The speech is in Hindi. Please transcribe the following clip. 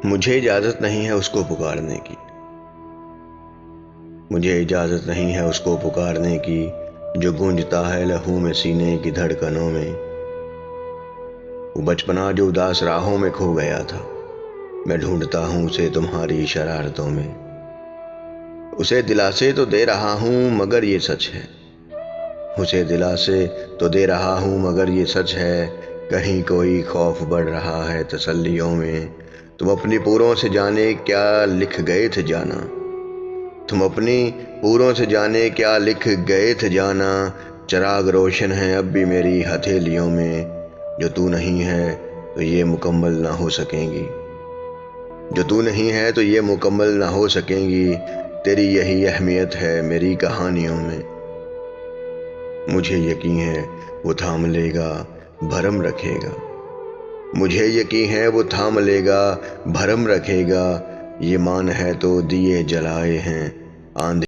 मुझे इजाज़त नहीं है उसको पुकारने की। मुझे इजाज़त नहीं है उसको पुकारने की, जो गूंजता है लहू में सीने की धड़कनों में। वो बचपना जो उदास राहों में खो गया था, मैं ढूंढता हूँ उसे तुम्हारी शरारतों में। उसे दिलासे तो दे रहा हूँ मगर ये सच है। उसे दिलासे तो दे रहा हूँ मगर ये सच है, कहीं कोई खौफ बढ़ रहा है तसल्लियों में। तुम अपनी पूरों से जाने क्या लिख गए थे जाना। तुम अपनी पूरों से जाने क्या लिख गए थे जाना। चिराग रोशन है अब भी मेरी हथेलियों में। जो तू नहीं है तो ये मुकम्मल ना हो सकेंगी। जो तू नहीं है तो ये मुकम्मल ना हो सकेंगी। तेरी यही अहमियत है मेरी कहानियों में। मुझे यकीन है वो थाम लेगा, भरम रखेगा। मुझे यकीन है वो थाम लेगा, भरम रखेगा। ये मान है तो दिए जलाए हैं आंधी